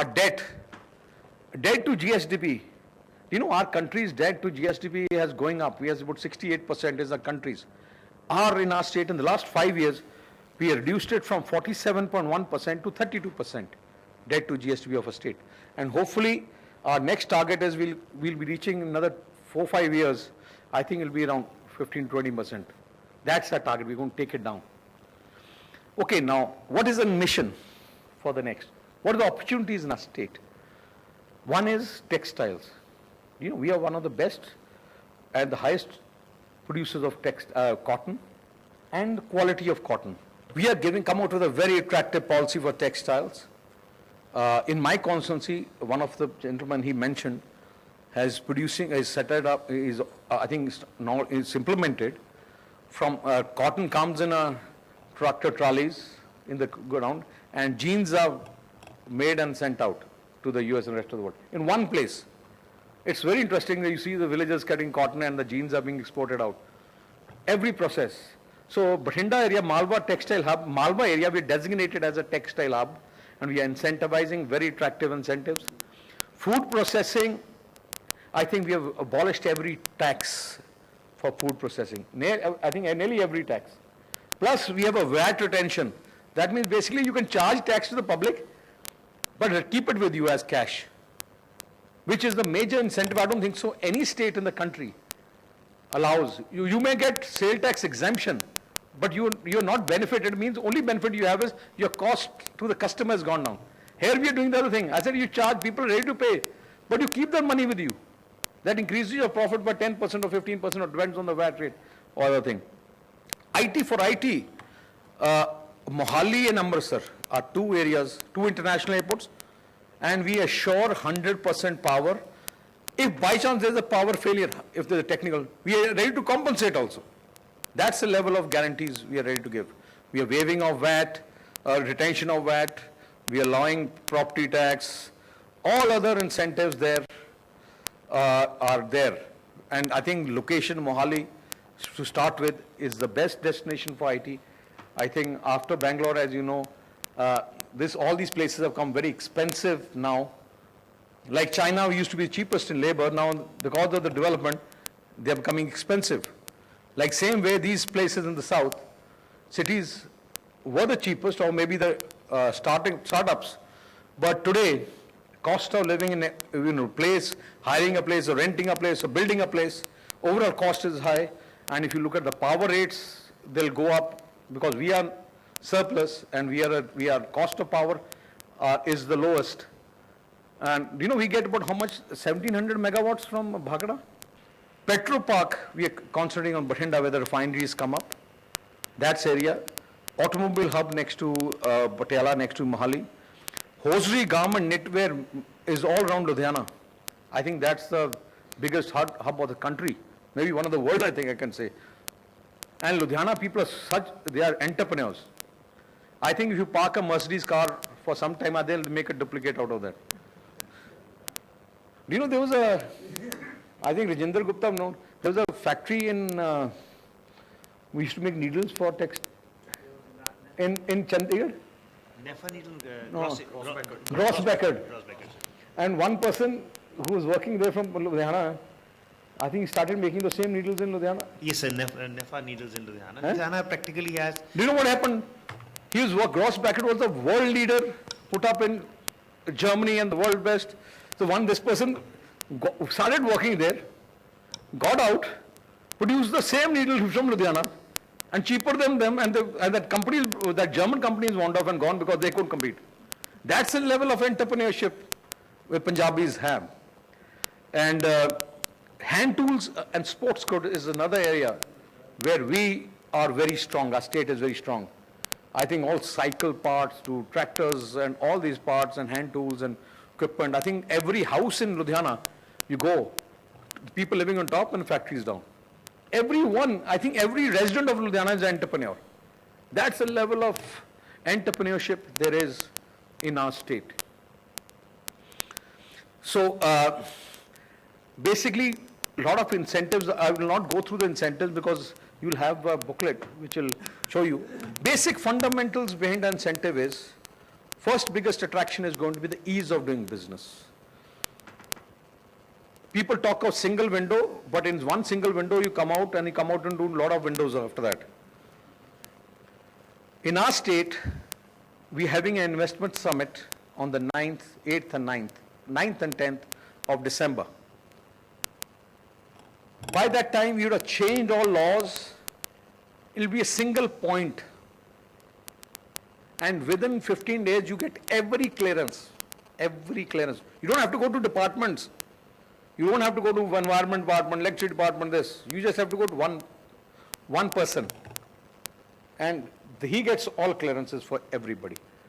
our debt to GSDP. Our country's debt to GSDP has going up. We have about 68% as our countries. In our state in the last 5 years, we reduced it from 47.1% to 32% debt to GSDP of a state. And hopefully, our next target is we'll be reaching another 4-5 years. I think it'll be around 15-20%. That's our target. We're going to take it down. Okay, now, what is the mission for the next? What are the opportunities in our state? One is textiles. We are one of the best and the highest producers of cotton and quality of cotton. We are come out with a very attractive policy for textiles. In my constituency, one of the gentlemen he mentioned has set it up, I think now it's implemented. From cotton comes in a tractor trolleys in the ground, and jeans are made and sent out to the US and rest of the world in one place. It's very interesting that you see the villagers cutting cotton and the jeans are being exported out. Every process. So Bathinda area, Malwa textile hub, Malwa area we designated as a textile hub, and we are incentivizing very attractive incentives. Food processing, I think we have abolished every tax for food processing. I think nearly every tax. Plus we have a VAT retention. That means basically you can charge tax to the public, but keep it with you as cash, which is the major incentive. I don't think so any state in the country allows. You may get sale tax exemption, but you're not benefited. It means only benefit you have is your cost to the customer has gone down. Here we are doing the other thing. I said you charge people ready to pay, but you keep that money with you. That increases your profit by 10% or 15%, or depends on the VAT rate or other thing. IT for IT, Mohali and Amritsar are two areas, two international airports, and we assure 100% power. If by chance there is a power failure, if there is a technical, we are ready to compensate also. That's the level of guarantees we are ready to give. We are waiving of VAT, retention of VAT, we are allowing property tax, all other incentives there are there. And I think location Mohali, to start with, is the best destination for IT. I think after Bangalore, as you know, all these places have come very expensive now. Like China used to be cheapest in labor, now because of the development, they are becoming expensive. Like same way, these places in the south, cities were the cheapest, or maybe the startups, but today, cost of living in a place, hiring a place, or renting a place, or building a place, overall cost is high. And if you look at the power rates, they'll go up because we are surplus, and we are cost of power is the lowest. And we get about how much? 1700 megawatts from Bhakra. Petro Park, we are concentrating on Bathinda where the refineries come up. That's area. Automobile hub next to Patiala, next to Mohali. Hosiery, garment, knitwear is all around Ludhiana. I think that's the biggest hub of the country. Maybe one of the world, I think I can say. And Ludhiana people are they are entrepreneurs. I think if you park a Mercedes car for some time, they'll make a duplicate out of that. There was I think Rajinder Gupta known, there was a factory in, we used to make needles for text in Chandigarh. Nefa needle, Gross-Beckard. And one person who was working there from Ludhiana, I think he started making the same needles in Ludhiana. Yes, sir, Nefa needles in Ludhiana. Ludhiana practically has. Do you know what happened? Gross-Beckard was the world leader, put up in Germany and the world best. So this person started working there, got out, produced the same needle from Ludhiana, and cheaper than them, and that German companies wound off and gone because they couldn't compete. That's the level of entrepreneurship where Punjabis have. And hand tools and sports goods is another area where we are very strong. Our state is very strong. I think all cycle parts to tractors and all these parts and hand tools and equipment. I think every house in Ludhiana, you go, people living on top and factories down. I think every resident of Ludhiana is an entrepreneur. That's the level of entrepreneurship there is in our state. So basically, a lot of incentives. I will not go through the incentives because you'll have a booklet which will show you. Basic fundamentals behind the incentive is First biggest attraction is going to be the ease of doing business. People talk of single window, but in one single window you come out and do a lot of windows after that. In our state, we're having an investment summit on the 9th, 8th and 9th and 10th of December. By that time, you would have changed all laws. It will be a single point. And within 15 days, you get every clearance. Every clearance. You don't have to go to departments. You don't have to go to environment department, electricity department, this. You just have to go to one person. And he gets all clearances for everybody.